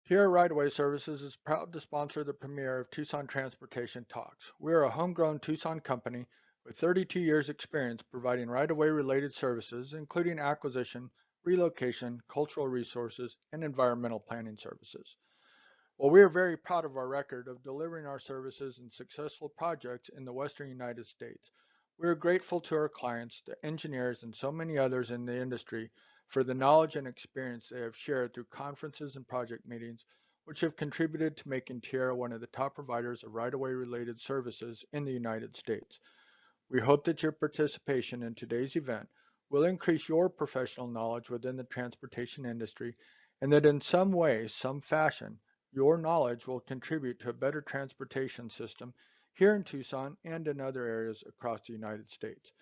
Here, Right Away Services is proud to sponsor the premiere of Tucson Transportation Talks. We are a homegrown Tucson company with 32 years experience providing right-of-way related services, including acquisition, relocation, cultural resources, and environmental planning services. While we are very proud of our record of delivering our services and successful projects in the Western United States, we are grateful to our clients, the engineers, and so many others in the industry for the knowledge and experience they have shared through conferences and project meetings, which have contributed to making Tierra one of the top providers of right-of-way related services in the United States. We hope that your participation in today's event will increase your professional knowledge within the transportation industry, and that in some way, some fashion, your knowledge will contribute to a better transportation system here in Tucson and in other areas across the United States.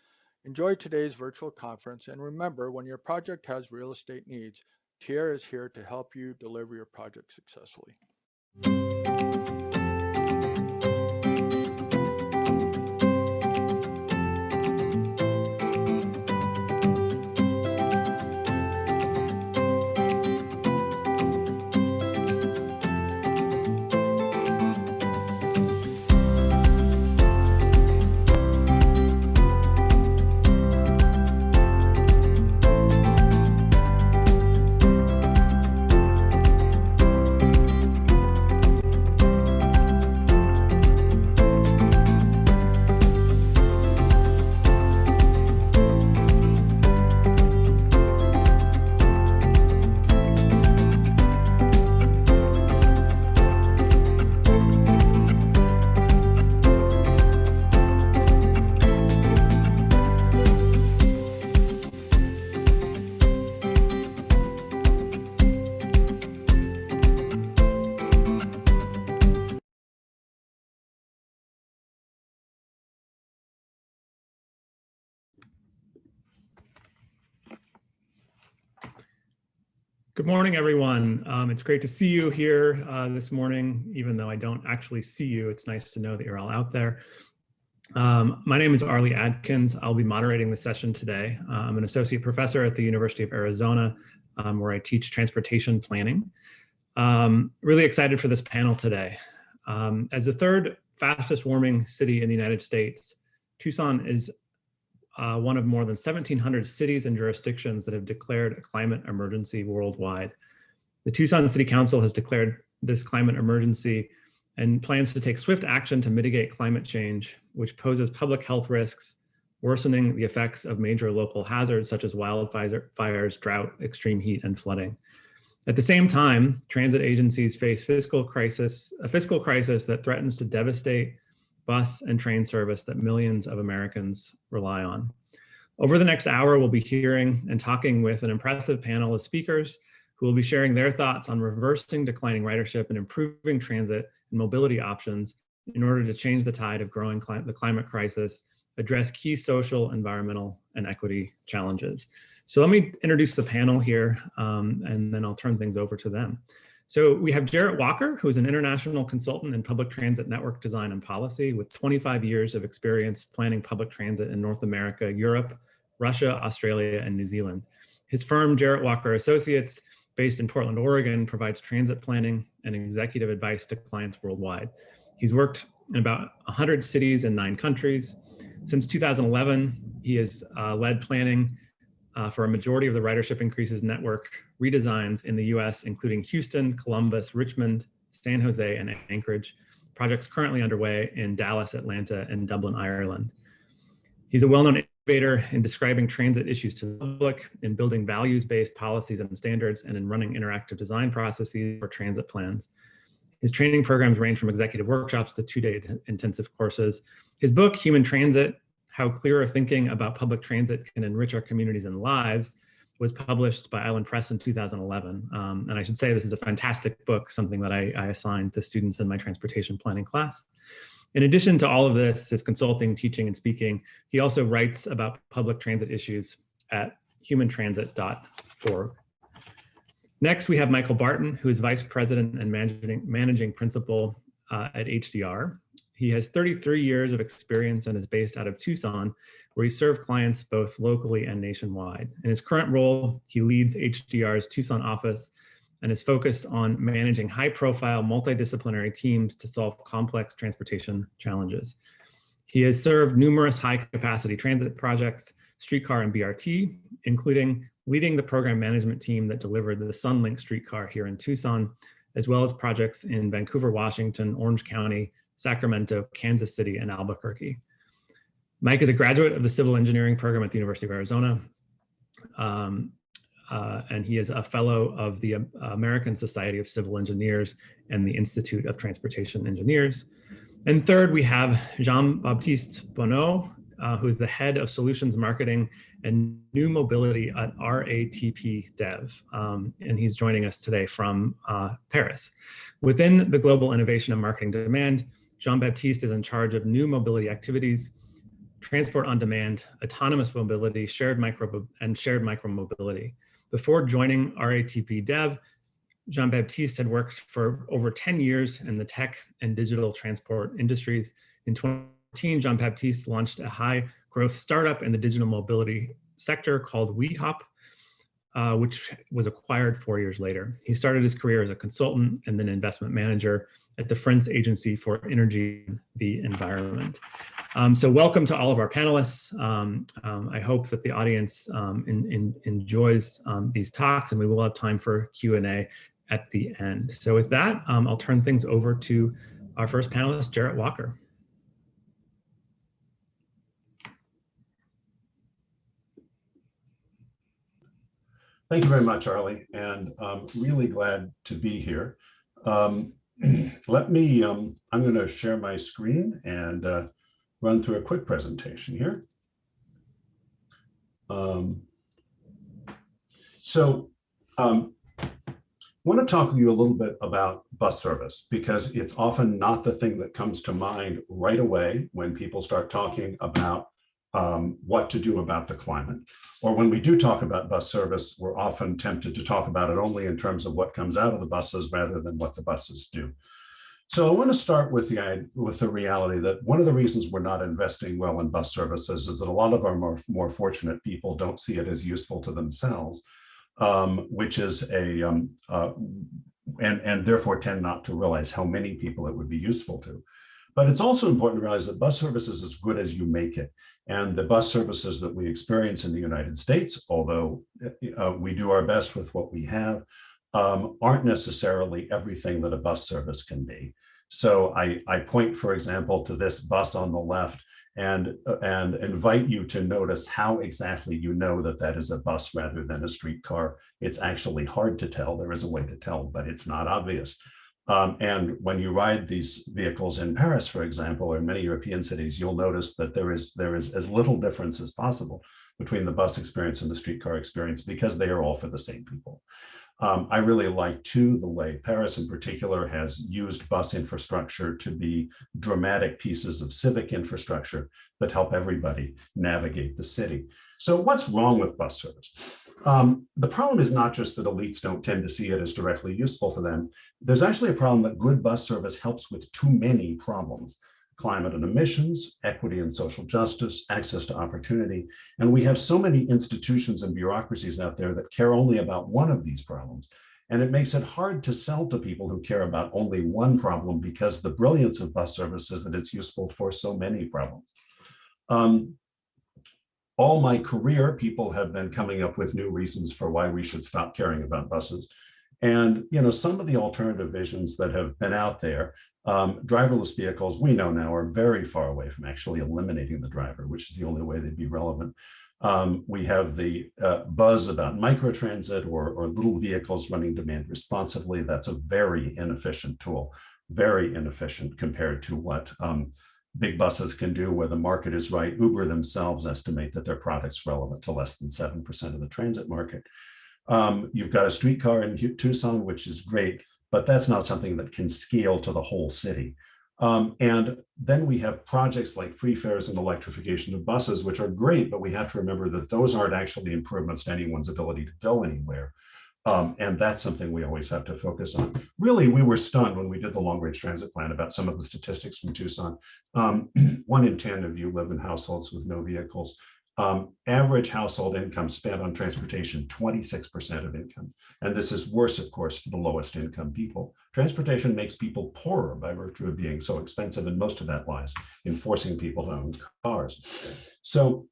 Enjoy today's virtual conference, and remember, when your project has real estate needs, Tierra is here to help you deliver your project successfully. Good morning, everyone. It's great to see you here this morning, even though I don't actually see you. It's nice to know that you're all out there. My name is Arlie Adkins. I'll be moderating the session today. I'm an associate professor at the University of Arizona, where I teach transportation planning. Really excited for this panel today. As the third fastest warming city in the United States, Tucson is one of more than 1,700 cities and jurisdictions that have declared a climate emergency worldwide. The Tucson City Council has declared this climate emergency and plans to take swift action to mitigate climate change, which poses public health risks, worsening the effects of major local hazards such as wildfires, drought, extreme heat, and flooding. At the same time, transit agencies face a fiscal crisis that threatens to devastate bus and train service that millions of Americans rely on. Over the next hour, we'll be hearing and talking with an impressive panel of speakers who will be sharing their thoughts on reversing declining ridership and improving transit and mobility options in order to change the tide of growing the climate crisis, address key social, environmental, and equity challenges. So let me introduce the panel here, and then I'll turn things over to them. So we have Jarrett Walker, who is an international consultant in public transit network design and policy with 25 years of experience planning public transit in North America, Europe, Russia, Australia, and New Zealand. His firm, Jarrett Walker Associates, based in Portland, Oregon, provides transit planning and executive advice to clients worldwide. He's worked in about 100 cities in 9 countries. Since 2011, he has led planning for a majority of the ridership increases network redesigns in the US, including Houston, Columbus, Richmond, San Jose, and Anchorage. Projects currently underway in Dallas, Atlanta, and Dublin, Ireland. He's a well-known innovator in describing transit issues to the public, in building values-based policies and standards, and in running interactive design processes for transit plans. His training programs range from executive workshops to 2-day intensive courses. His book, Human Transit: How Clearer Thinking About Public Transit Can Enrich Our Communities and Lives, was published by Island Press in 2011. And I should say this is a fantastic book, something that I assign to students in my transportation planning class. In addition to all of this, his consulting, teaching, and speaking, he also writes about public transit issues at humantransit.org. Next, we have Michael Barton, who is Vice President and Managing Principal at HDR. He has 33 years of experience and is based out of Tucson, where he served clients both locally and nationwide. In his current role, he leads HDR's Tucson office and is focused on managing high-profile multidisciplinary teams to solve complex transportation challenges. He has served numerous high-capacity transit projects, streetcar and BRT, including leading the program management team that delivered the Sunlink streetcar here in Tucson, as well as projects in Vancouver, Washington, Orange County, Sacramento, Kansas City, and Albuquerque. Mike is a graduate of the civil engineering program at the University of Arizona, and he is a fellow of the American Society of Civil Engineers and the Institute of Transportation Engineers. And third, we have Jean-Baptiste Bonneau, who is the head of solutions marketing and new mobility at RATP Dev. And he's joining us today from Paris. Within the global innovation and marketing demand, Jean-Baptiste is in charge of new mobility activities, transport on demand, autonomous mobility, shared micromobility. Before joining RATP Dev, Jean-Baptiste had worked for over 10 years in the tech and digital transport industries. In 2014, Jean-Baptiste launched a high-growth startup in the digital mobility sector called WeHop, which was acquired 4 years later. He started his career as a consultant and then investment manager at the French Agency for Energy and the Environment. So welcome to all of our panelists. I hope that the audience enjoys these talks, and we will have time for Q&A at the end. So with that, I'll turn things over to our first panelist, Jarrett Walker. Thank you very much, Arlie, and I'm really glad to be here. I'm going to share my screen and run through a quick presentation here. I want to talk with you a little bit about bus service, because it's often not the thing that comes to mind right away when people start talking about what to do about the climate. Or when we do talk about bus service, we're often tempted to talk about it only in terms of what comes out of the buses rather than what the buses do. So I want to start with the reality that one of the reasons we're not investing well in bus services is that a lot of our more fortunate people don't see it as useful to themselves, which is and therefore tend not to realize how many people it would be useful to. But it's also important to realize that bus service is as good as you make it. And the bus services that we experience in the United States, although we do our best with what we have, aren't necessarily everything that a bus service can be. So I point, for example, to this bus on the left and invite you to notice how exactly you know that that is a bus rather than a streetcar. It's actually hard to tell. There is a way to tell, but it's not obvious. And when you ride these vehicles in Paris, for example, or in many European cities, you'll notice that there is as little difference as possible between the bus experience and the streetcar experience, because they are all for the same people. I really like, too, the way Paris in particular has used bus infrastructure to be dramatic pieces of civic infrastructure that help everybody navigate the city. So what's wrong with bus service? The problem is not just that elites don't tend to see it as directly useful to them. There's actually a problem that good bus service helps with too many problems: climate and emissions, equity and social justice, access to opportunity. And we have so many institutions and bureaucracies out there that care only about one of these problems. And it makes it hard to sell to people who care about only one problem, because the brilliance of bus service is that it's useful for so many problems. All my career, people have been coming up with new reasons for why we should stop caring about buses. And some of the alternative visions that have been out there, driverless vehicles, we know now, are very far away from actually eliminating the driver, which is the only way they'd be relevant. We have the buzz about microtransit or little vehicles running demand responsively. That's a very inefficient tool, very inefficient compared to what big buses can do, where the market is right. Uber themselves estimate that their product's relevant to less than 7% of the transit market. You've got a streetcar in Tucson, which is great, but that's not something that can scale to the whole city. And then we have projects like free fares and electrification of buses, which are great, but we have to remember that those aren't actually improvements to anyone's ability to go anywhere. And that's something we always have to focus on. Really, we were stunned when we did the long-range transit plan about some of the statistics from Tucson. 1 in 10 of you live in households with no vehicles. Average household income spent on transportation, 26% of income. And this is worse, of course, for the lowest income people. Transportation makes people poorer by virtue of being so expensive, and most of that lies in forcing people to own cars. So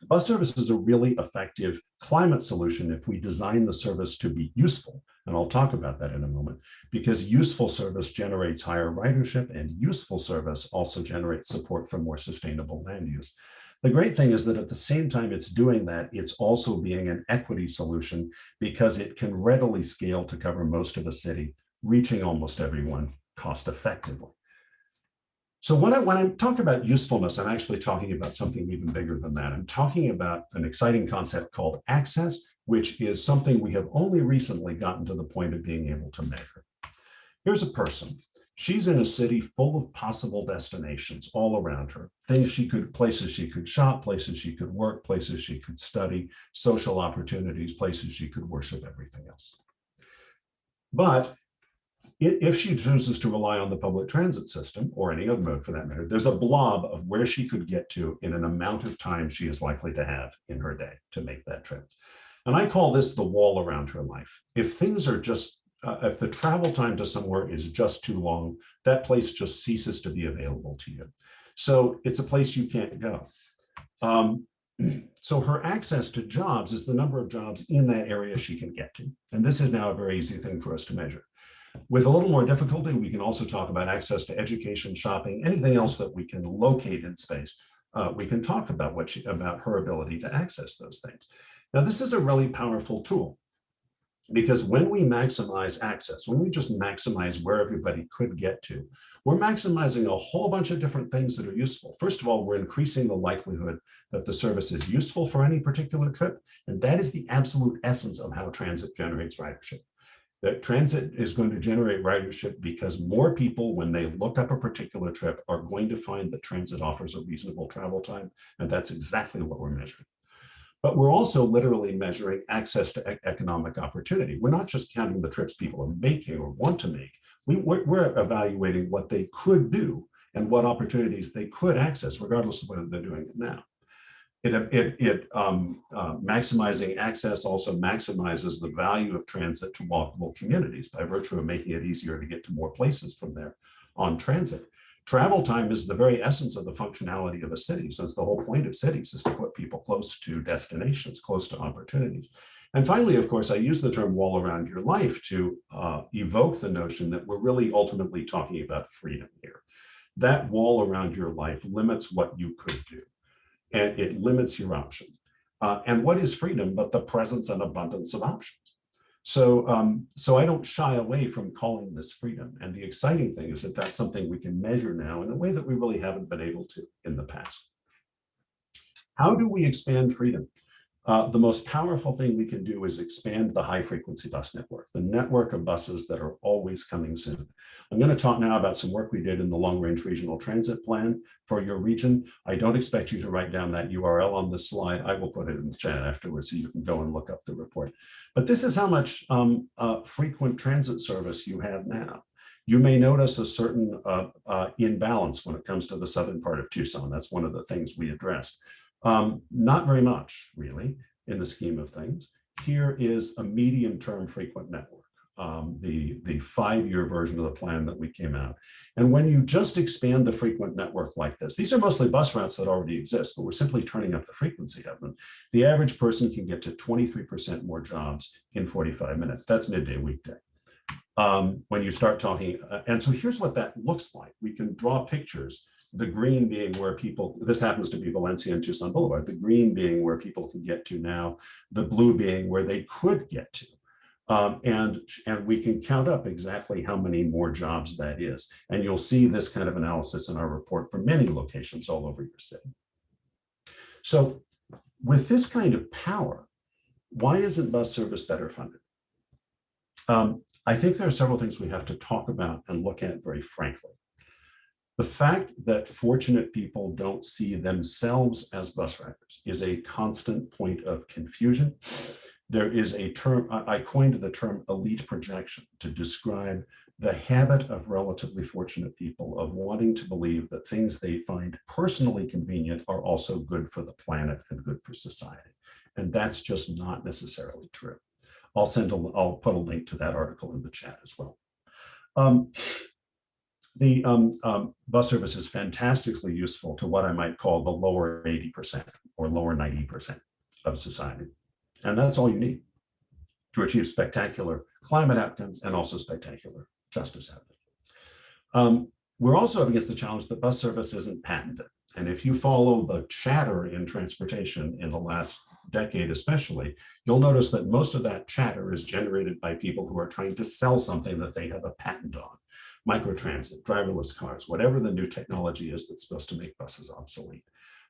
bus service is a really effective climate solution if we design the service to be useful. And I'll talk about that in a moment, because useful service generates higher ridership, and useful service also generates support for more sustainable land use. The great thing is that at the same time it's doing that, it's also being an equity solution because it can readily scale to cover most of a city, reaching almost everyone cost effectively. So when I talk about usefulness, I'm actually talking about something even bigger than that. I'm talking about an exciting concept called access, which is something we have only recently gotten to the point of being able to measure. Here's a person. She's in a city full of possible destinations all around her, places she could shop, places she could work, places she could study, social opportunities, places she could worship, everything else. But if she chooses to rely on the public transit system, or any other mode for that matter, there's a blob of where she could get to in an amount of time she is likely to have in her day to make that trip. And I call this the wall around her life. If things are just if the travel time to somewhere is just too long, that place just ceases to be available to you. So it's a place you can't go. So her access to jobs is the number of jobs in that area she can get to. And this is now a very easy thing for us to measure. With a little more difficulty, we can also talk about access to education, shopping, anything else that we can locate in space. We can talk about about her ability to access those things. Now, this is a really powerful tool, because when we maximize access, when we just maximize where everybody could get to, we're maximizing a whole bunch of different things that are useful. First of all, we're increasing the likelihood that the service is useful for any particular trip. And that is the absolute essence of how transit generates ridership. That transit is going to generate ridership because more people, when they look up a particular trip, are going to find that transit offers a reasonable travel time. And that's exactly what we're measuring. But we're also literally measuring access to economic opportunity. We're not just counting the trips people are making or want to make. We're evaluating what they could do and what opportunities they could access, regardless of whether they're doing it now. Maximizing access also maximizes the value of transit to walkable communities by virtue of making it easier to get to more places from there on transit. Travel time is the very essence of the functionality of a city, since the whole point of cities is to put people close to destinations, close to opportunities. And finally, of course, I use the term wall around your life to evoke the notion that we're really ultimately talking about freedom here. That wall around your life limits what you could do, and it limits your options. And what is freedom but the presence and abundance of options? So I don't shy away from calling this freedom. And the exciting thing is that that's something we can measure now in a way that we really haven't been able to in the past. How do we expand freedom? The most powerful thing we can do is expand the high frequency bus network, the network of buses that are always coming soon. I'm going to talk now about some work we did in the long range regional transit plan for your region. I don't expect you to write down that URL on this slide. I will put it in the chat afterwards so you can go and look up the report. But this is how much frequent transit service you have now. You may notice a certain imbalance when it comes to the southern part of Tucson. That's one of the things we addressed. Not very much, really, in the scheme of things. Here is a medium-term frequent network, the 5-year version of the plan that we came out. And when you just expand the frequent network like this, these are mostly bus routes that already exist, but we're simply turning up the frequency of them. The average person can get to 23% more jobs in 45 minutes. That's midday weekday. When you start talking, and so here's what that looks like. We can draw pictures. The green being where people, this happens to be Valencia and Tucson Boulevard, the green being where people can get to now, the blue being where they could get to. And we can count up exactly how many more jobs that is. And you'll see this kind of analysis in our report for many locations all over your city. So with this kind of power, why isn't bus service better funded? I think there are several things we have to talk about and look at very frankly. The fact that fortunate people don't see themselves as bus riders is a constant point of confusion. There is a term, I coined the term elite projection to describe the habit of relatively fortunate people of wanting to believe that things they find personally convenient are also good for the planet and good for society. And that's just not necessarily true. I'll put a link to that article in the chat as well. The bus service is fantastically useful to what I might call the lower 80% or lower 90% of society. And that's all you need to achieve spectacular climate outcomes and also spectacular justice outcomes. We're also up against the challenge that bus service isn't patented. And if you follow the chatter in transportation in the last decade especially, you'll notice that most of that chatter is generated by people who are trying to sell something that they have a patent on. Microtransit, driverless cars, whatever the new technology is that's supposed to make buses obsolete.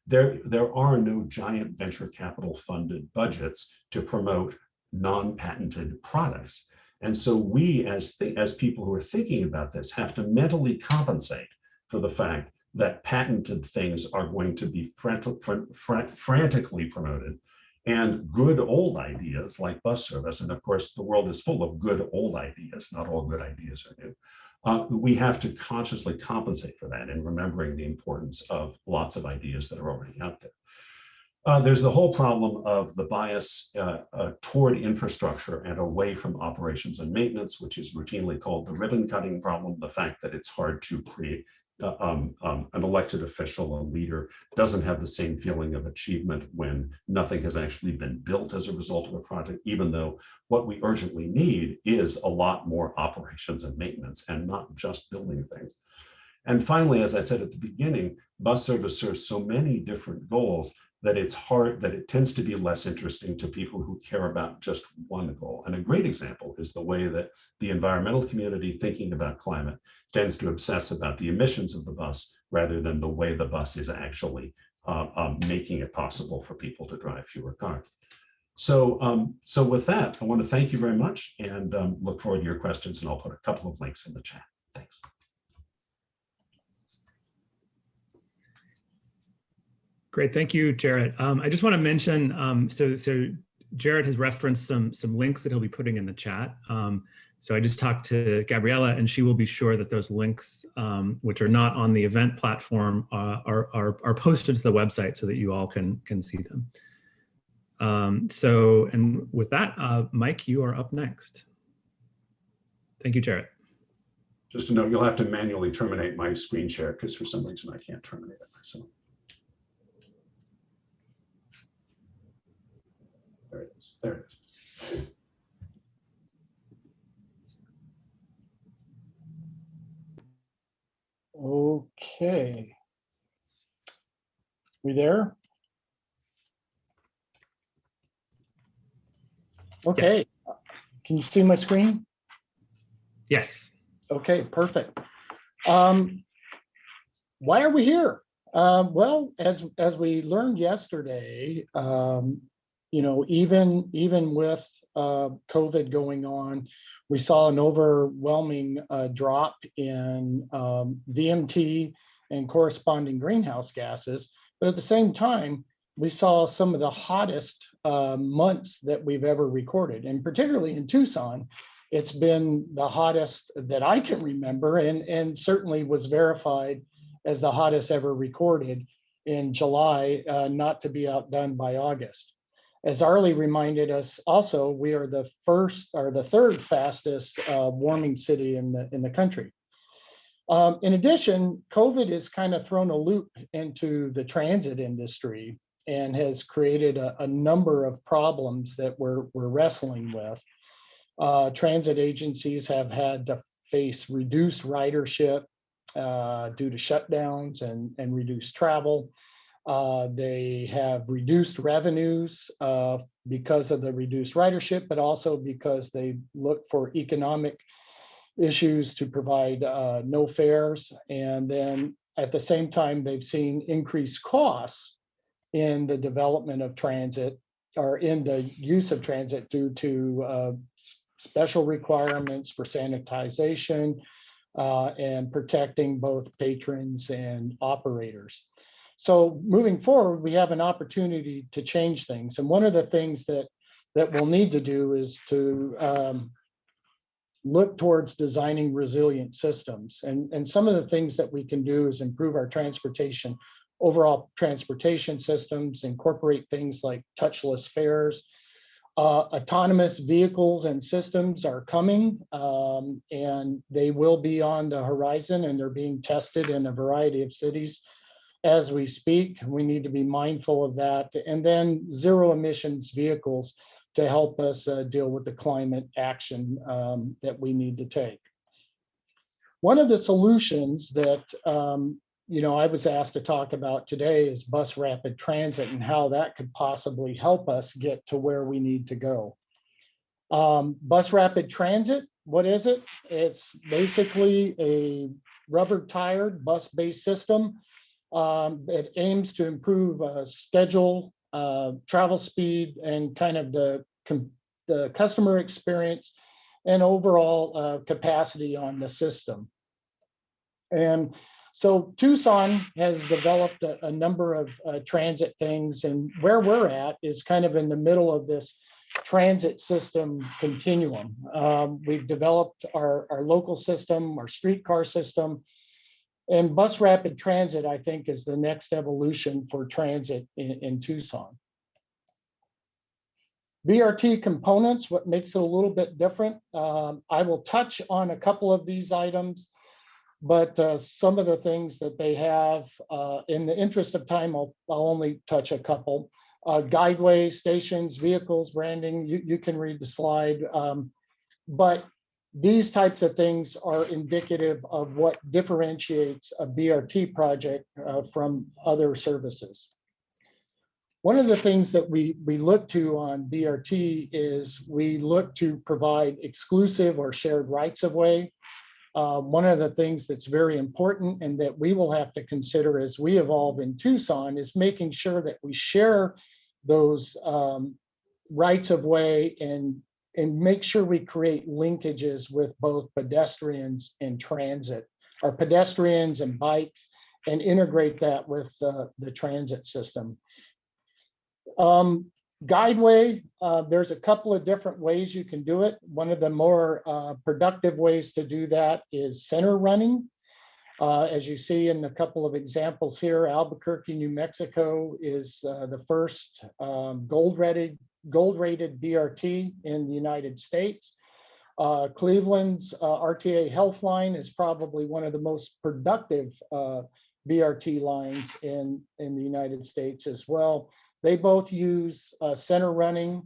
There are no giant venture capital funded budgets to promote non-patented products. And so we, as people who are thinking about this, have to mentally compensate for the fact that patented things are going to be frantically promoted, and good old ideas like bus service, and of course the world is full of good old ideas, not all good ideas are new. We have to consciously compensate for that in remembering the importance of lots of ideas that are already out there. There's the whole problem of the bias toward infrastructure and away from operations and maintenance, which is routinely called the ribbon cutting problem, the fact that it's hard to create an elected official, a leader, doesn't have the same feeling of achievement when nothing has actually been built as a result of a project, even though what we urgently need is a lot more operations and maintenance and not just building things. And finally, as I said at the beginning, bus service serves so many different goals that it's hard, that it tends to be less interesting to people who care about just one goal. And a great example is the way that the environmental community thinking about climate tends to obsess about the emissions of the bus rather than the way the bus is actually making it possible for people to drive fewer cars. So, so with that, I want to thank you very much and look forward to your questions, and I'll put a couple of links in the chat. Thanks. Great, thank you, Jarrett. I just want to mention, so Jarrett has referenced some links that he'll be putting in the chat. So I just talked to Gabriella, and she will be sure that those links, which are not on the event platform, are posted to the website so that you all can see them. And with that, Mike, you are up next. Thank you, Jarrett. Just to note, you'll have to manually terminate my screen share because for some reason I can't terminate it myself. There it is. There it is. Okay. We there? Okay. Yes. Can you see my screen? Yes. Okay, perfect. Why are we here? Well, as we learned yesterday, you know, even with COVID going on, we saw an overwhelming drop in VMT and corresponding greenhouse gases. But at the same time, we saw some of the hottest months that we've ever recorded. And particularly in Tucson, it's been the hottest that I can remember, and certainly was verified as the hottest ever recorded in July, not to be outdone by August. As Arlie reminded us, also, we are the third fastest warming city in the country. In addition, COVID has kind of thrown a loop into the transit industry and has created a number of problems that we're wrestling with. Transit agencies have had to face reduced ridership due to shutdowns and reduced travel. They have reduced revenues because of the reduced ridership, but also because they look for economic issues to provide no fares. And then at the same time, they've seen increased costs in the development of transit, or in the use of transit, due to special requirements for sanitization and protecting both patrons and operators. So moving forward, we have an opportunity to change things. And one of the things that we'll need to do is to look towards designing resilient systems. And some of the things that we can do is improve our overall transportation systems, incorporate things like touchless fares. Autonomous vehicles and systems are coming, and they will be on the horizon, and they're being tested in a variety of cities as we speak. We need to be mindful of that. And then zero emissions vehicles to help us deal with the climate action that we need to take. One of the solutions that I was asked to talk about today is bus rapid transit and how that could possibly help us get to where we need to go. Bus rapid transit, what is it? It's basically a rubber-tired bus-based system. It aims to improve schedule, travel speed, and kind of the customer experience and overall capacity on the system. And so Tucson has developed a number of transit things, and where we're at is kind of in the middle of this transit system continuum. We've developed our local system, our streetcar system, and bus rapid transit, I think, is the next evolution for transit in Tucson. BRT components, what makes it a little bit different? I will touch on a couple of these items, but some of the things that they have, in the interest of time, I'll only touch a couple. Guideway, stations, vehicles, branding, you can read the slide. But these types of things are indicative of what differentiates a BRT project from other services. One of the things that we look to on BRT is we look to provide exclusive or shared rights of way. One of the things that's very important and that we will have to consider as we evolve in Tucson is making sure that we share those rights of way and make sure we create linkages with both pedestrians and transit, or pedestrians and bikes, and integrate that with the transit system. Guideway, there's a couple of different ways you can do it. One of the more productive ways to do that is center running. As you see in a couple of examples here, Albuquerque, New Mexico is the first gold-rated BRT in the United States. Cleveland's RTA Health line is probably one of the most productive BRT lines in the United States as well. They both use center running,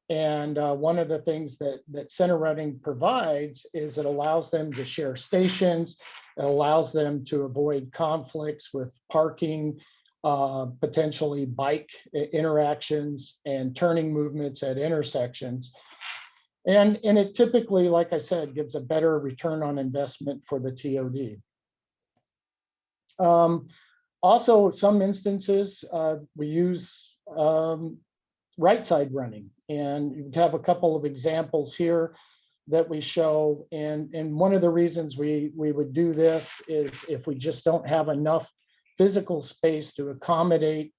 and one of the things that center running provides is it allows them to share stations. It allows them to avoid conflicts with parking, potentially bike interactions, and turning movements at intersections. And it typically, like I said, gives a better return on investment for the TOD. Also, some instances, we use right side running, and you have a couple of examples here that we show. And one of the reasons we would do this is if we just don't have enough physical space to accommodate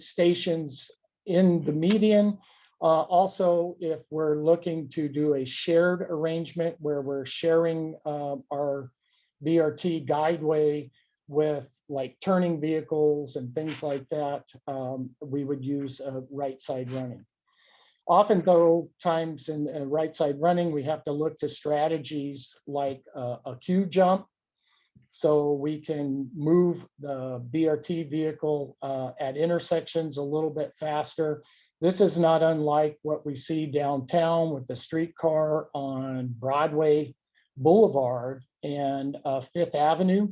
stations in the median. Also, if we're looking to do a shared arrangement where we're sharing our BRT guideway with like turning vehicles and things like that, we would use right side running. Often, though, times in right side running, we have to look to strategies like a queue jump, so we can move the BRT vehicle at intersections a little bit faster. This is not unlike what we see downtown with the streetcar on Broadway Boulevard and Fifth Avenue,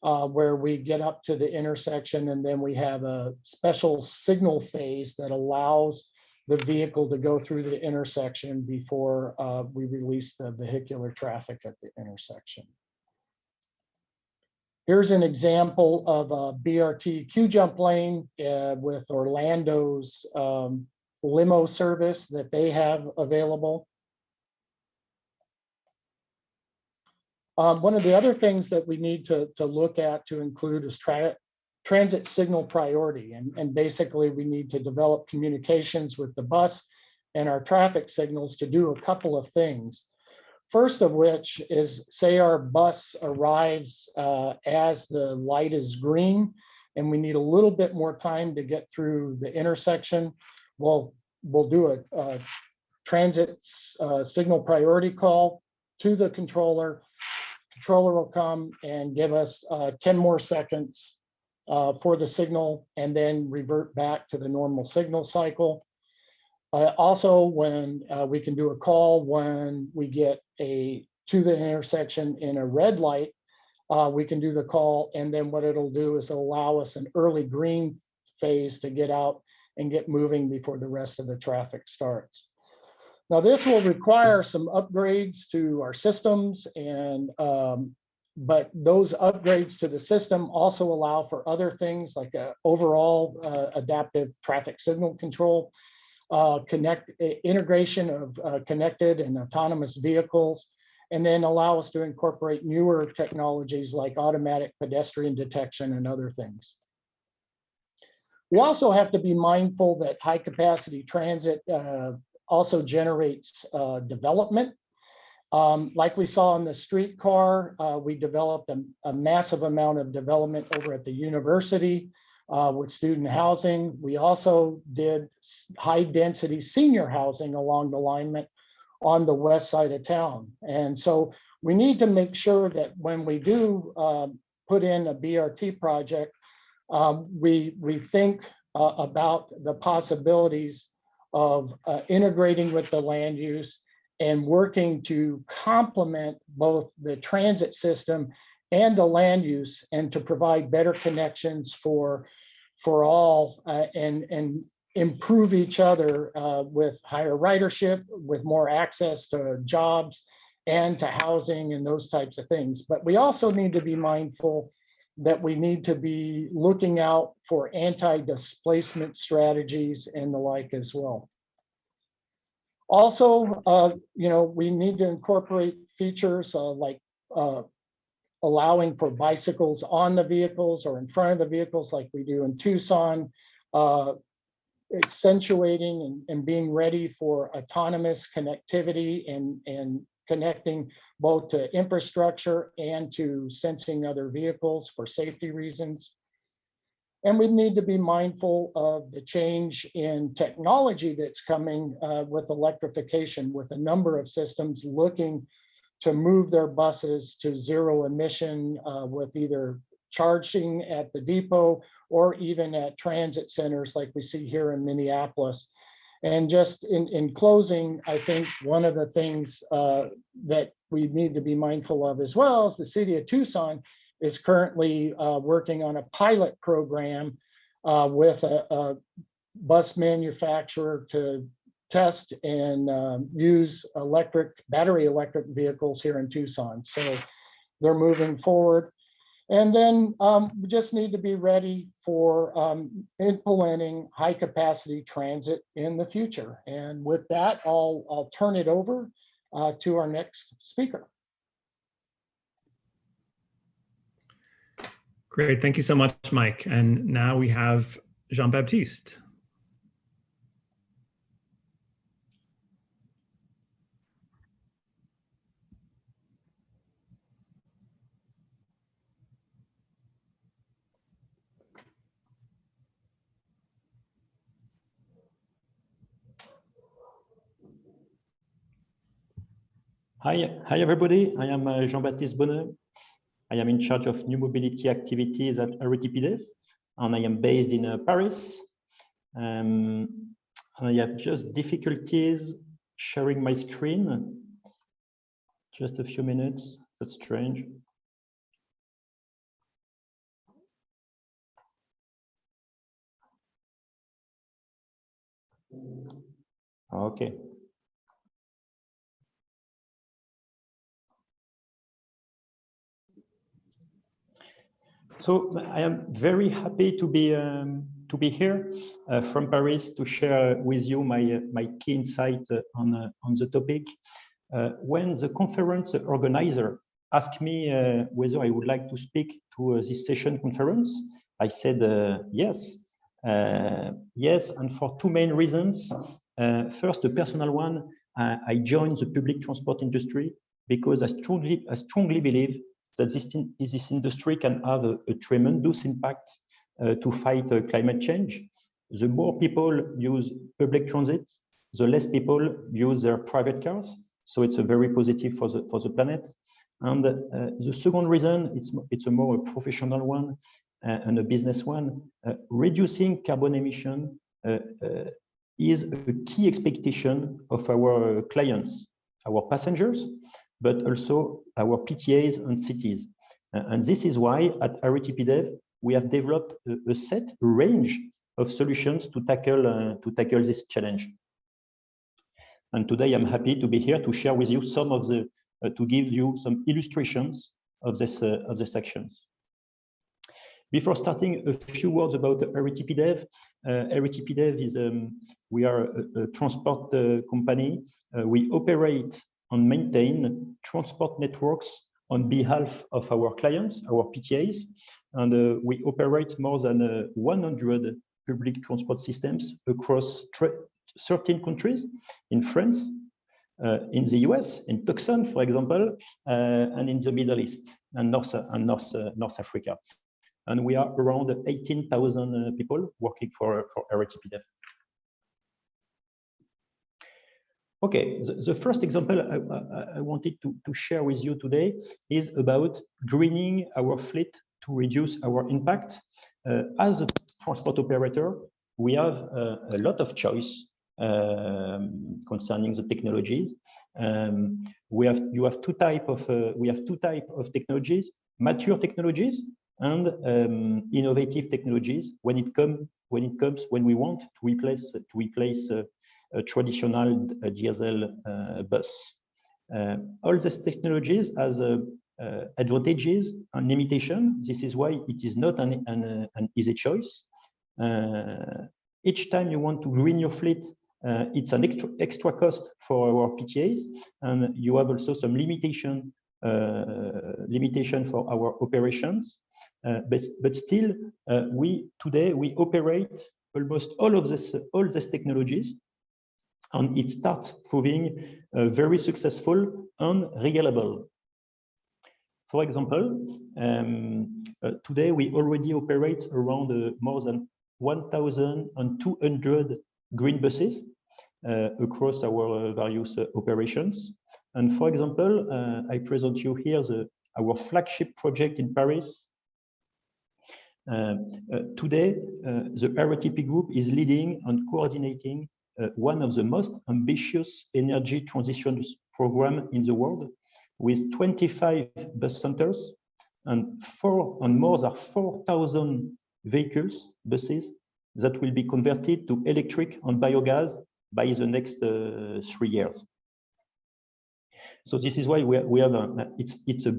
where we get up to the intersection and then we have a special signal phase that allows the vehicle to go through the intersection before we release the vehicular traffic at the intersection. Here's an example of a BRT queue jump lane with Orlando's limo service that they have available. One of the other things that we need to look at to include is transit signal priority. And basically we need to develop communications with the bus and our traffic signals to do a couple of things. First of which is, say our bus arrives as the light is green and we need a little bit more time to get through the intersection. We'll do a transit signal priority call to the controller. Controller will come and give us 10 more seconds for the signal and then revert back to the normal signal cycle. Also, when we can do a call when we get to the intersection in a red light, we can do the call, and then what it'll do is allow us an early green phase to get out and get moving before the rest of the traffic starts. Now, this will require some upgrades to our systems, and but those upgrades to the system also allow for other things like overall adaptive traffic signal control, integration of connected and autonomous vehicles, and then allow us to incorporate newer technologies like automatic pedestrian detection and other things. We also have to be mindful that high capacity transit also generates development. Like we saw in the streetcar, we developed a massive amount of development over at the university with student housing. We also did high density senior housing along the alignment on the west side of town. And so we need to make sure that when we do put in a BRT project, we think about the possibilities of integrating with the land use and working to complement both the transit system and the land use, and to provide better connections for all and improve each other with higher ridership, with more access to jobs and to housing and those types of things. But we also need to be mindful that we need to be looking out for anti-displacement strategies and the like as well. Also, we need to incorporate features like allowing for bicycles on the vehicles or in front of the vehicles like we do in Tucson, accentuating and being ready for autonomous connectivity and connecting both to infrastructure and to sensing other vehicles for safety reasons. And we need to be mindful of the change in technology that's coming with electrification, with a number of systems looking to move their buses to zero emission with either charging at the depot or even at transit centers like we see here in Minneapolis. And just in closing, I think one of the things that we need to be mindful of as well is the city of Tucson is currently working on a pilot program with a bus manufacturer to test and use battery electric vehicles here in Tucson. So they're moving forward. And then we just need to be ready for implementing high capacity transit in the future. And with that, I'll turn it over to our next speaker. Great, thank you so much, Mike. And now we have Jean-Baptiste. Hi everybody. I am Jean-Baptiste Bonnet. I am in charge of new mobility activities at RTPDF, and I am based in Paris. I have just difficulties sharing my screen. Just a few minutes. That's strange. Okay. So I am very happy to be here from Paris to share with you my key insight on the topic. When the conference organizer asked me whether I would like to speak to this session conference, I said yes, yes, and for two main reasons. First, a personal one. I joined the public transport industry because I strongly believe that this industry can have a tremendous impact to fight climate change. The more people use public transit, the less people use their private cars. So it's a very positive for the planet. And the second reason, it's a more professional one and a business one. Reducing carbon emission is a key expectation of our clients, our passengers, but also our PTAs and cities. And this is why at RETPDev, we have developed a range of solutions to tackle this challenge. And today I'm happy to be here to share with you some of the, to give you some illustrations of this actions. Before starting, a few words about RETPDev. RETPDev is, we are a transport company. We operate and maintain transport networks on behalf of our clients, our PTAs, and we operate more than 100 public transport systems across 13 countries, in France, in the US, in Tucson, for example, and in the Middle East and North Africa. And we are around 18,000 people working for RETPDev. Okay, the first example I wanted to share with you today is about greening our fleet to reduce our impact. As a transport operator, we have a lot of choice concerning the technologies. You have two type of technologies: mature technologies and innovative technologies. When we want to replace a traditional diesel bus. All these technologies has advantages and limitations. This is why it is not an easy choice. Each time you want to green your fleet, it's an extra cost for our PTAs, and you have also some limitation for our operations. But still, today we operate almost all these technologies, and it starts proving very successful and reliable. For example, today we already operate around more than 1,200 green buses across our various operations. And for example, I present you here our flagship project in Paris. Today, the RETP group is leading and coordinating one of the most ambitious energy transition program in the world, with 25 bus centers and more than 4,000 buses that will be converted to electric and biogas by the next 3 years. So this is why we have it's a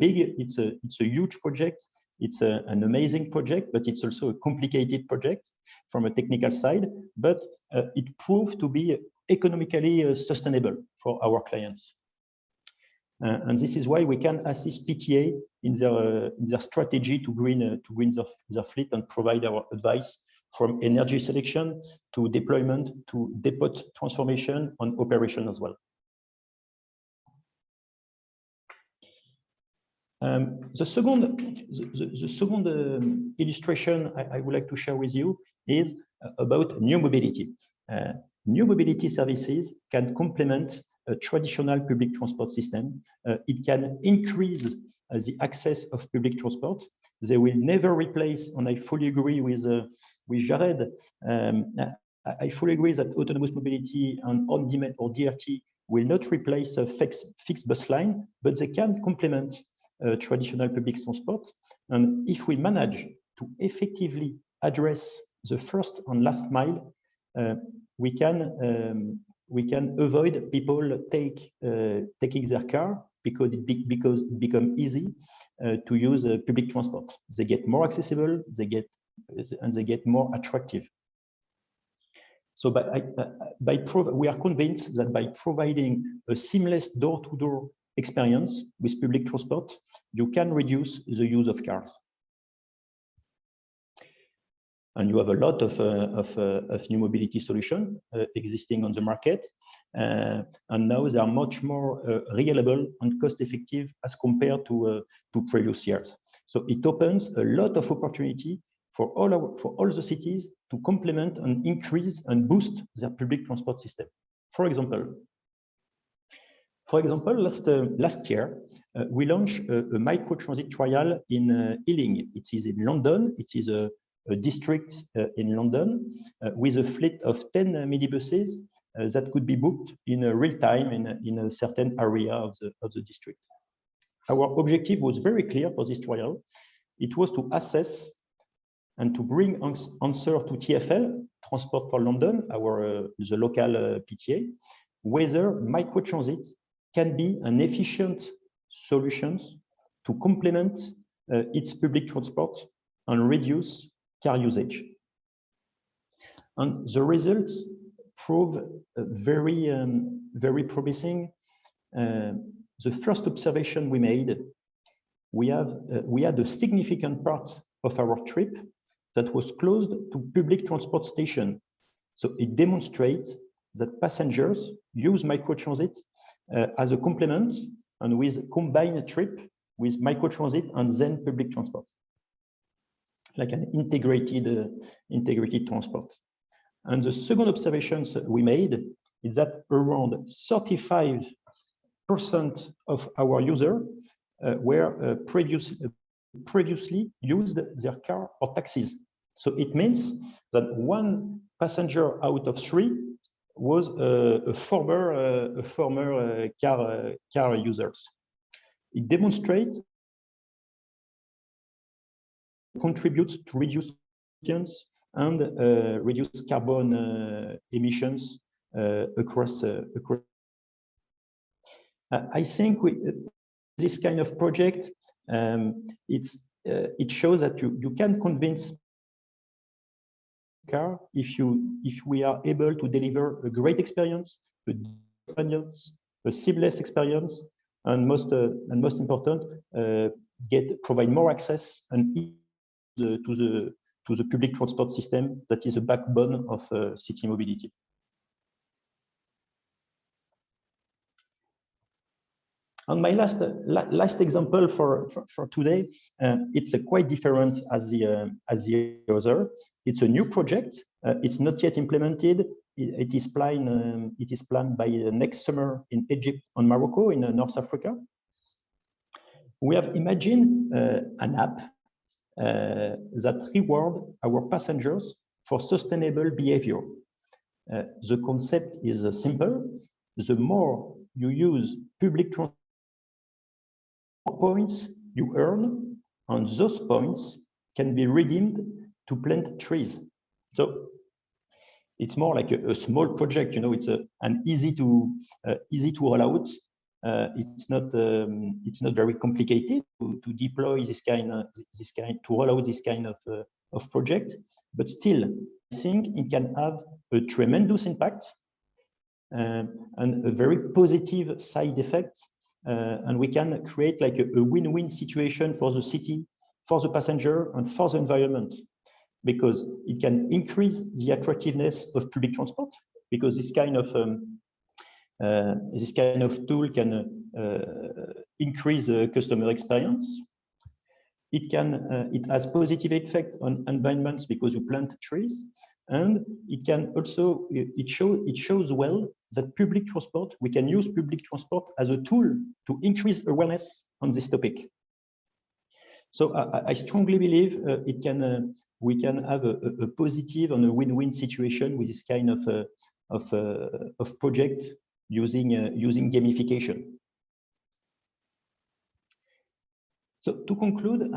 huge project. It's an amazing project, but it's also a complicated project from a technical side, but it proved to be economically sustainable for our clients. And this is why we can assist PTA in their strategy to green their fleet and provide our advice from energy selection to deployment to depot transformation and operation as well. The second illustration I would like to share with you is about new mobility. New mobility services can complement a traditional public transport system. It can increase the access of public transport. They will never replace, and I fully agree with Jared, I fully agree that autonomous mobility and on-demand or DRT will not replace a fixed bus line, but they can complement traditional public transport. And if we manage to effectively address the first and last mile, we can avoid people taking their car because it becomes easy to use public transport. They get more accessible, they get more attractive. So we are convinced that by providing a seamless door-to-door experience with public transport, you can reduce the use of cars. And you have a lot of new mobility solutions existing on the market. And now they are much more reliable and cost-effective as compared to previous years. So it opens a lot of opportunity for all the cities to complement and increase and boost their public transport system. For example, last year, we launched a microtransit trial in Ealing. It is in London. It is a district in London with a fleet of 10 minibuses that could be booked in real time in a certain area of the district. Our objective was very clear for this trial. It was to assess and to bring answer to TfL, Transport for London, the local PTA, whether microtransit can be an efficient solution to complement its public transport and reduce car usage. And the results prove very promising. The first observation we made, we had a significant part of our trip that was closed to public transport station. So it demonstrates that passengers use microtransit as a complement and with combined trip with microtransit and then public transport, like an integrated transport. And the second observations we made is that around 35% of our users were previously used their car or taxis. So it means that 1 passenger out of 3 was a former car users. It demonstrates contributes to reduce emissions and reduce carbon emissions across. I think this kind of project it shows that you can convince car if we are able to deliver a great experience, a seamless experience, and most important, provide more access and to the public transport system that is a backbone of city mobility. And my last example for today, it's quite different as the other. It's a new project. It's not yet implemented. It is planned by next summer in Egypt and Morocco in North Africa. We have imagined an app that reward our passengers for sustainable behavior. The concept is simple. The more you use public transport, points you earn, and those points can be redeemed to plant trees. So it's more like a small project. It's an easy to roll out. It's not very complicated to deploy this kind to roll out this kind of project, but still I think it can have a tremendous impact and a very positive side effect. And we can create like a win-win situation for the city, for the passenger, and for the environment, because it can increase the attractiveness of public transport, because this kind of tool can increase the customer experience. It has positive effect on environments because you plant trees, and it can also it shows well that public transport, we can use public transport as a tool to increase awareness on this topic. So I strongly believe we can have a positive and a win-win situation with this kind of project using gamification. So to conclude,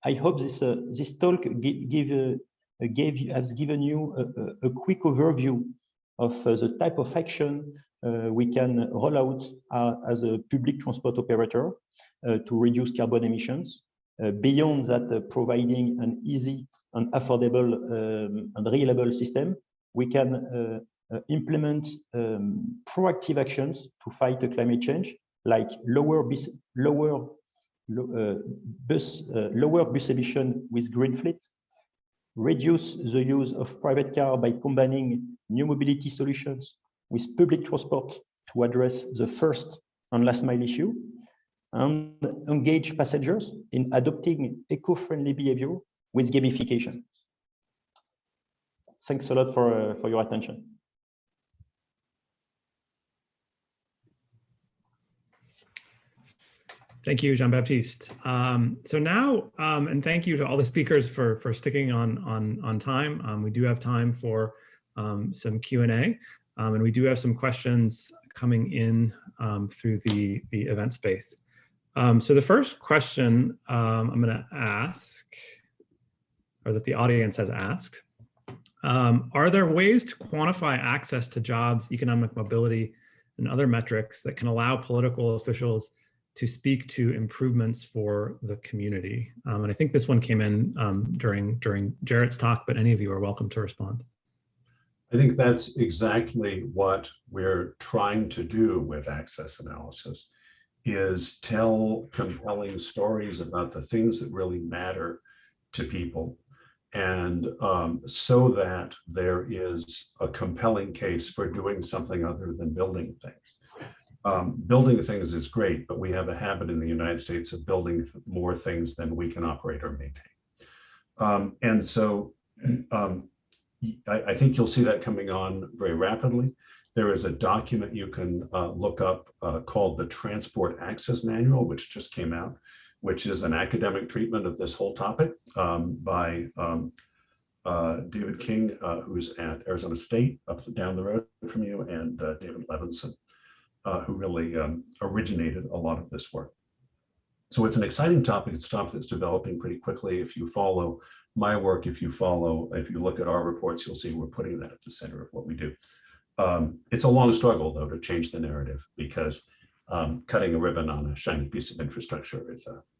I hope this talk has given you a quick overview of the type of action we can roll out as a public transport operator to reduce carbon emissions. Beyond that, providing an easy and affordable and reliable system, we can implement proactive actions to fight climate change, like lower lower bus emission with green fleet, reduce the use of private car by combining new mobility solutions with public transport to address the first and last mile issue, and engage passengers in adopting eco-friendly behavior with gamification. Thanks a lot for your attention. Thank you, Jean-Baptiste. So now, and thank you to all the speakers for sticking on time. We do have time for some Q&A, and we do have some questions coming in through the event space. So the first question I'm going to ask, or that the audience has asked, are there ways to quantify access to jobs, economic mobility, and other metrics that can allow political officials to speak to improvements for the community? And I think this one came in during Jarrett's talk, but any of you are welcome to respond. I think that's exactly what we're trying to do with access analysis, is tell compelling stories about the things that really matter to people, and so that there is a compelling case for doing something other than building things. Building things is great, but we have a habit in the United States of building more things than we can operate or maintain. And so I think you'll see that coming on very rapidly. There is a document you can look up called the Transport Access Manual, which just came out, which is an academic treatment of this whole topic by David King, who's at Arizona State, down the road from you, and David Levinson, who really originated a lot of this work. So it's an exciting topic. It's a topic that's developing pretty quickly. If you follow my work, if you look at our reports, you'll see we're putting that at the center of what we do. It's a long struggle, though, to change the narrative, because cutting a ribbon on a shiny piece of infrastructure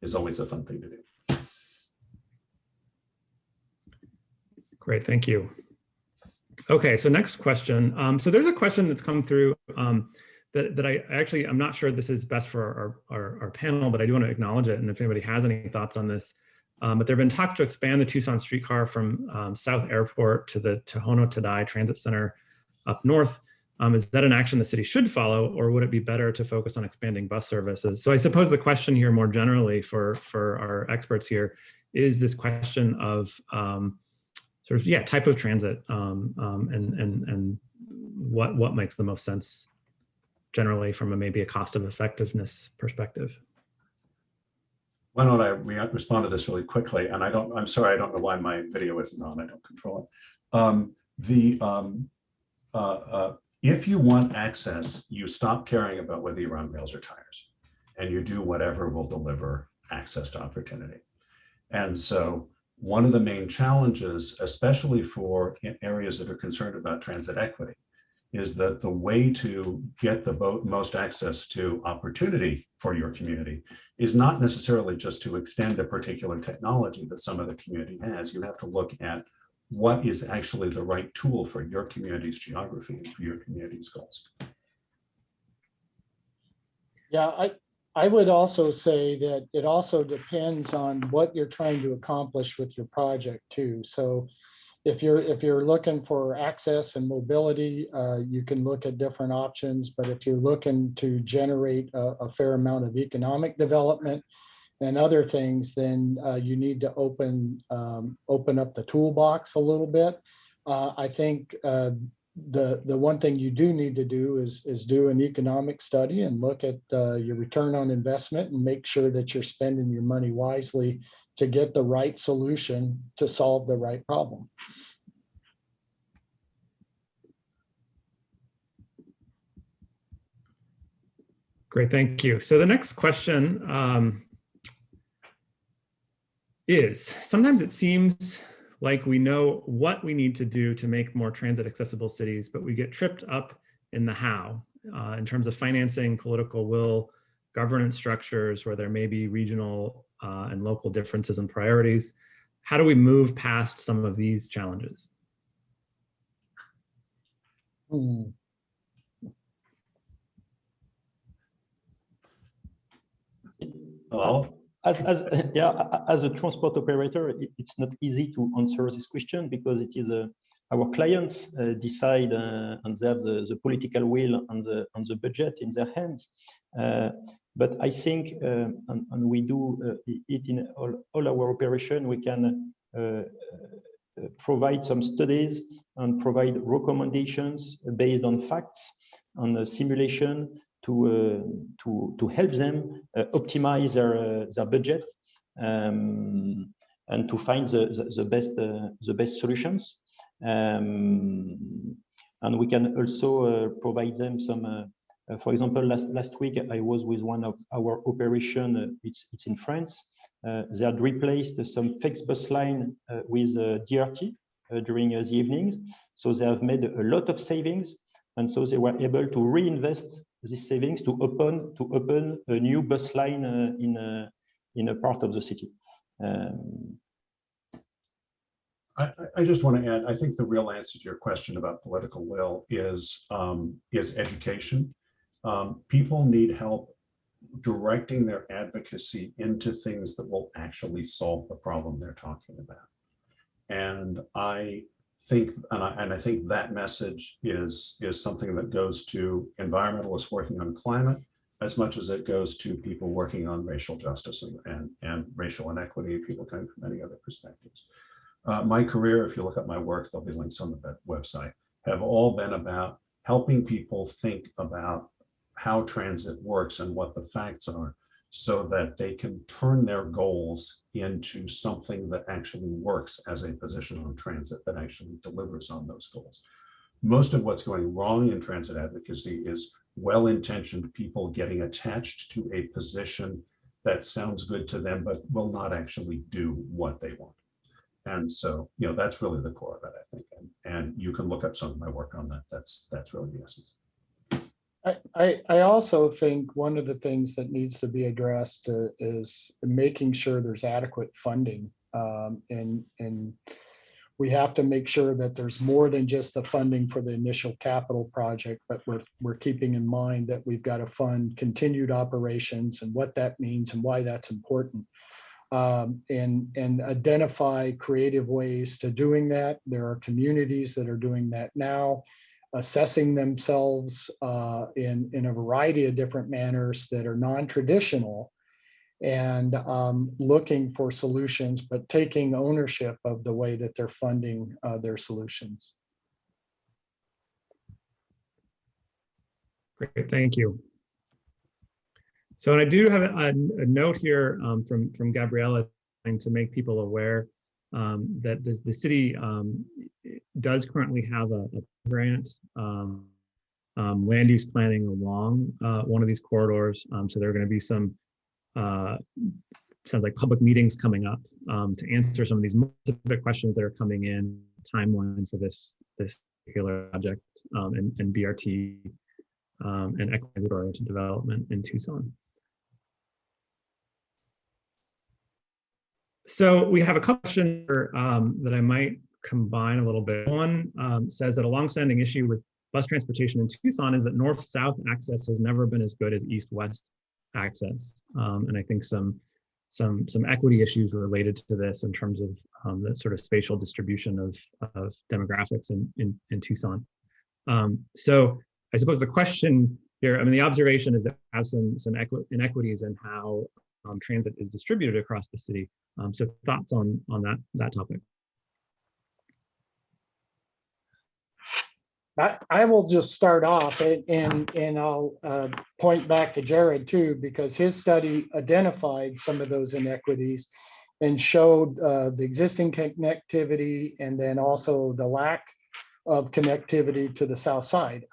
is always a fun thing to do. Great, thank you. Okay, so next question. So there's a question that's come through that I'm not sure this is best for our panel, but I do want to acknowledge it. And if anybody has any thoughts on this, but there have been talks to expand the Tucson streetcar from South Airport to the Tohono Tadai Transit Center up north. Is that an action the city should follow, or would it be better to focus on expanding bus services? So I suppose the question here more generally for our experts here is this question of sort of, type of transit and what makes the most sense generally from maybe a cost of effectiveness perspective. Why don't I respond to this really quickly? And I'm sorry, I don't know why my video isn't on. I don't control it. If you want access, you stop caring about whether you're on rails or tires, and you do whatever will deliver access to opportunity. And so one of the main challenges, especially for areas that are concerned about transit equity, is that the way to get the most access to opportunity for your community is not necessarily just to extend a particular technology that some other community has. You have to look at what is actually the right tool for your community's geography and for your community's goals. Yeah, I would also say that it also depends on what you're trying to accomplish with your project too. So if you're looking for access and mobility, you can look at different options. But if you're looking to generate a fair amount of economic development and other things, then you need to open up the toolbox a little bit. I think the one thing you do need to do is do an economic study and look at your return on investment and make sure that you're spending your money wisely to get the right solution to solve the right problem. Great, thank you. So the next question is, sometimes it seems like we know what we need to do to make more transit accessible cities, but we get tripped up in the how in terms of financing, political will, governance structures, where there may be regional and local differences and priorities. How do we move past some of these challenges? Well, as a transport operator, it's not easy to answer this question because it is our clients decide and they have the political will and the budget in their hands. But I think, and we do it in all our operation, we can provide some studies and provide recommendations based on facts and simulation to help them optimize their budget and to find the best solutions. And we can also provide them some. For example, last week I was with one of our operation. It's in France. They had replaced some fixed bus line with DRT during the evenings. So they have made a lot of savings, and so they were able to reinvest these savings to open a new bus line in a part of the city. I just want to add, I think the real answer to your question about political will is education. People need help directing their advocacy into things that will actually solve the problem they're talking about. And I think, and I think that message is something that goes to environmentalists working on climate as much as it goes to people working on racial justice and racial inequity, people coming from many other perspectives. My career, if you look at my work, there'll be links on the website, have all been about helping people think about how transit works and what the facts are so that they can turn their goals into something that actually works as a position on transit that actually delivers on those goals. Most of what's going wrong in transit advocacy is well-intentioned people getting attached to a position that sounds good to them, but will not actually do what they want. And so, you know, that's really the core of it, I think. And you can look up some of my work on that. That's really the essence. I also think one of the things that needs to be addressed is making sure there's adequate funding. And we have to make sure that there's more than just the funding for the initial capital project, but we're keeping in mind that we've got to fund continued operations and what that means and why that's important. And identify creative ways to doing that. There are communities that are doing that now, assessing themselves in a variety of different manners that are non-traditional, and looking for solutions, but taking ownership of the way that they're funding their solutions. Great, thank you. So, and I do have a note here from Gabriella to make people aware that the city does currently have a grant land use planning along one of these corridors. So there are going to be some sounds like public meetings coming up to answer some of these specific questions that are coming in, timeline for this particular project and BRT and equity-oriented development in Tucson. So we have a question that I might combine a little bit. One says that a longstanding issue with bus transportation in Tucson is that north-south access has never been as good as east-west access, and I think some equity issues related to this in terms of the sort of spatial distribution of demographics in Tucson. So I suppose the question here, I mean, the observation is that we have some inequities in how transit is distributed across the city. So thoughts on that topic? I will just start off and I'll point back to Jared too, because his study identified some of those inequities and showed the existing connectivity and then also the lack of connectivity to the south side.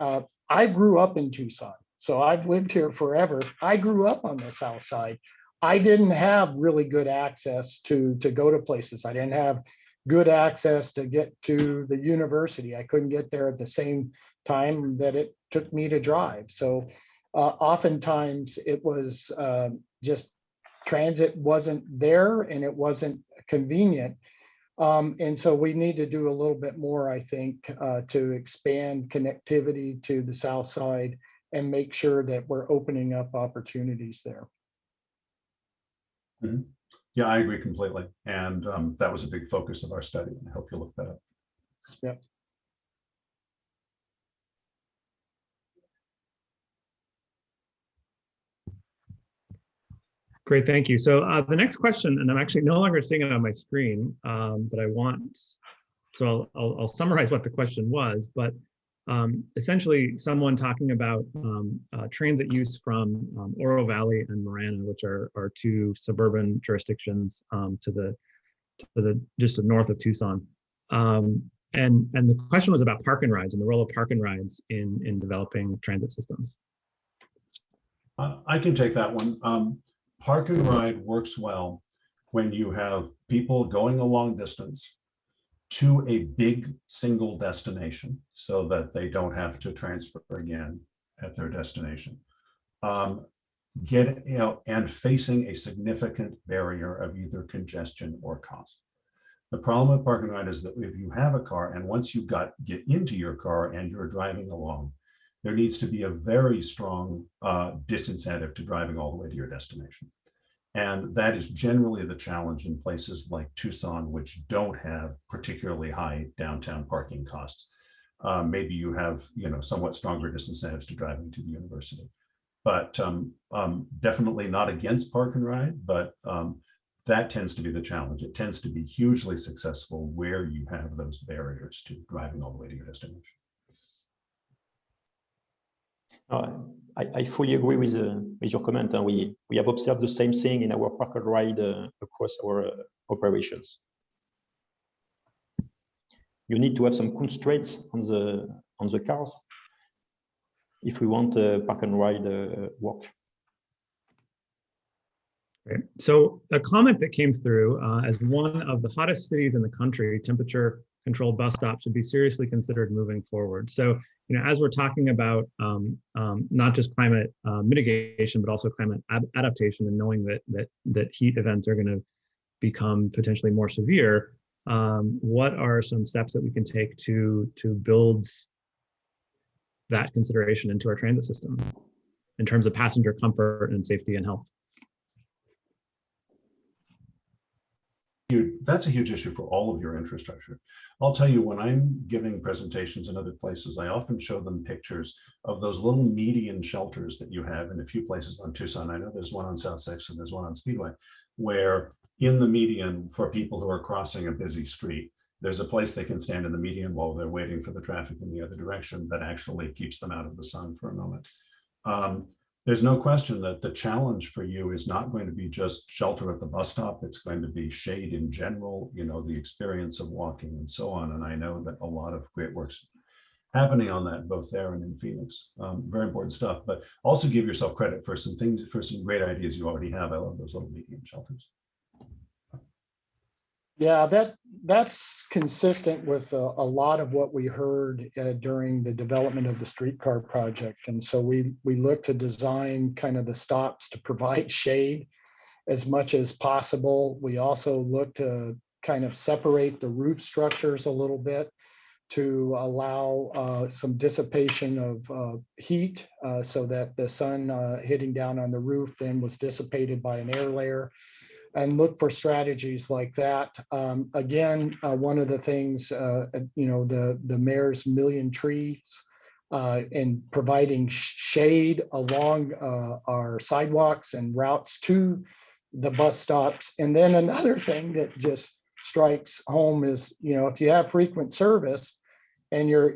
I grew up in Tucson, so I've lived here forever. I grew up on the south side. I didn't have really good access to go to places. I didn't have good access to get to the university. I couldn't get there at the same time that it took me to drive. So oftentimes it was just transit wasn't there and it wasn't convenient. And so we need to do a little bit more, I think, to expand connectivity to the south side and make sure that we're opening up opportunities there. Mhm. Yeah, I agree completely. And that was a big focus of our study. I hope you look that up. Yep. Great, thank you. So the next question, and I'm actually no longer seeing it on my screen, but I'll summarize what the question was, but essentially someone talking about transit use from Oro Valley and Marana, which are two suburban jurisdictions to the just north of Tucson. And the question was about park and rides and the role of park and rides in developing transit systems. I can take that one. Park and ride works well when you have people going a long distance to a big single destination so that they don't have to transfer again at their destination. And facing a significant barrier of either congestion or cost. The problem with park and ride is that if you have a car and once you get into your car and you're driving along, there needs to be a very strong disincentive to driving all the way to your destination. And that is generally the challenge in places like Tucson, which don't have particularly high downtown parking costs. Maybe you have, somewhat stronger disincentives to driving to the university. But definitely not against park and ride, but that tends to be the challenge. It tends to be hugely successful where you have those barriers to driving all the way to your destination. I fully agree with your comment. And we have observed the same thing in our park and ride across our operations. You need to have some constraints on the cars if we want park and ride work. Okay. So a comment that came through as one of the hottest cities in the country, temperature controlled bus stops should be seriously considered moving forward. So, as we're talking about not just climate mitigation, but also climate adaptation, and knowing that heat events are going to become potentially more severe, what are some steps that we can take to build that consideration into our transit system in terms of passenger comfort and safety and health? That's a huge issue for all of your infrastructure. I'll tell you, when I'm giving presentations in other places, I often show them pictures of those little median shelters that you have in a few places on Tucson. I know there's one on South 6th and there's one on Speedway, where in the median, for people who are crossing a busy street, there's a place they can stand in the median while they're waiting for the traffic in the other direction that actually keeps them out of the sun for a moment. There's no question that the challenge for you is not going to be just shelter at the bus stop. It's going to be shade in general, the experience of walking and so on. And I know that a lot of great work's happening on that, both there and in Phoenix. Very important stuff, but also give yourself credit for some things, for some great ideas you already have. I love those little medium shelters. Yeah, that's consistent with a lot of what we heard during the development of the streetcar project. And so we look to design kind of the stops to provide shade as much as possible. We also look to kind of separate the roof structures a little bit to allow some dissipation of heat so that the sun hitting down on the roof then was dissipated by an air layer. And look for strategies like that. Again, one of the things, the mayor's million trees and providing shade along our sidewalks and routes to the bus stops. And then another thing that just strikes home is, if you have frequent service and you're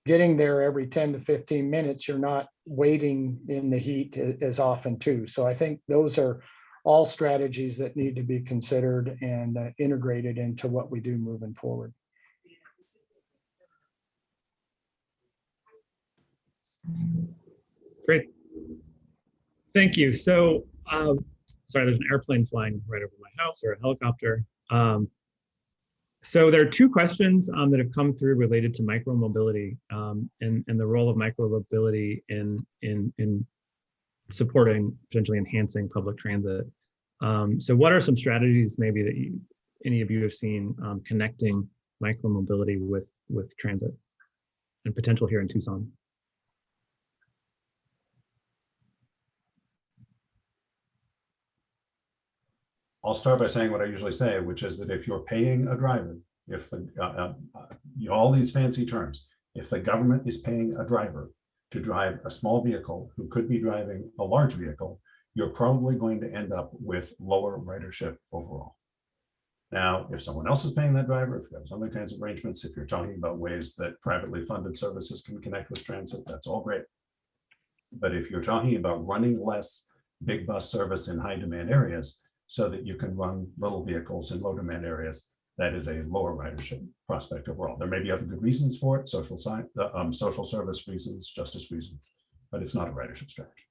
getting there every 10 to 15 minutes, you're not waiting in the heat as often too. So I think those are all strategies that need to be considered and integrated into what we do moving forward. Great. Thank you. So, sorry, there's an airplane flying right over my house, or a helicopter. So there are two questions that have come through related to micromobility and the role of micromobility in supporting, potentially enhancing public transit. So what are some strategies maybe that any of you have seen connecting micromobility with transit and potential here in Tucson? I'll start by saying what I usually say, which is that if you're paying a driver, if the all these fancy terms, if the government is paying a driver to drive a small vehicle who could be driving a large vehicle, you're probably going to end up with lower ridership overall. Now, if someone else is paying that driver, if there's other kinds of arrangements, if you're talking about ways that privately funded services can connect with transit, that's all great. But if you're talking about running less big bus service in high demand areas so that you can run little vehicles in low demand areas, that is a lower ridership prospect overall. There may be other good reasons for it, social service reasons, justice reasons, but it's not a ridership strategy.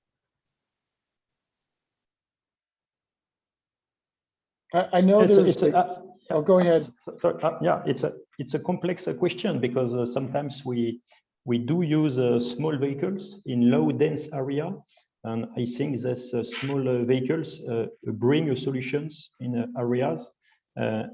I know oh, go ahead. Yeah, it's a complex question because sometimes we do use small vehicles in low dense area, and I think these small vehicles bring solutions in areas.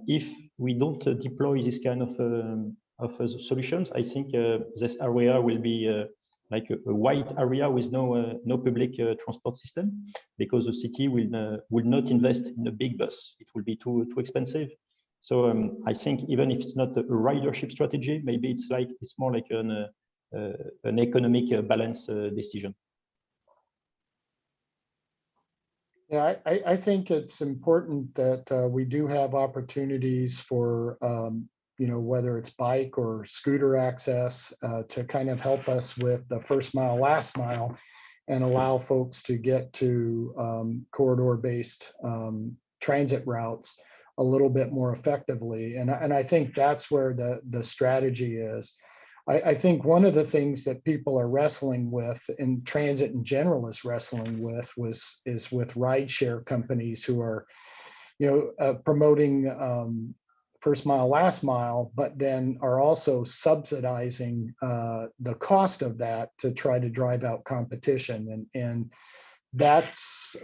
If we don't deploy this kind of solutions, I think this area will be like a white area with no public transport system, because the city will not invest in a big bus. It will be too expensive. So I think even if it's not a ridership strategy, maybe it's more like an economic balance decision. Yeah, I think it's important that we do have opportunities for whether it's bike or scooter access to kind of help us with the first mile, last mile, and allow folks to get to corridor-based transit routes a little bit more effectively. And I think that's where the strategy is. I think one of the things that people are wrestling with, and transit in general is wrestling with, is with rideshare companies who are, promoting first mile, last mile, but then are also subsidizing the cost of that to try to drive out competition. And that's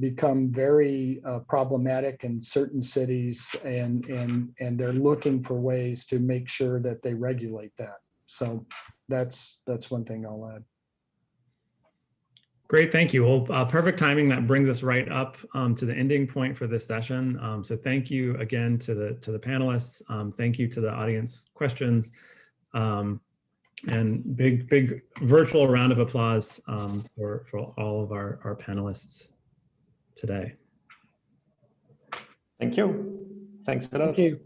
become very problematic in certain cities, and they're looking for ways to make sure that they regulate that. So that's one thing I'll add. Great, thank you. Well, perfect timing. That brings us right up to the ending point for this session. So thank you again to the panelists. Thank you to the audience questions, and big virtual round of applause for all of our panelists today. Thank you. Thanks a lot. Thank you.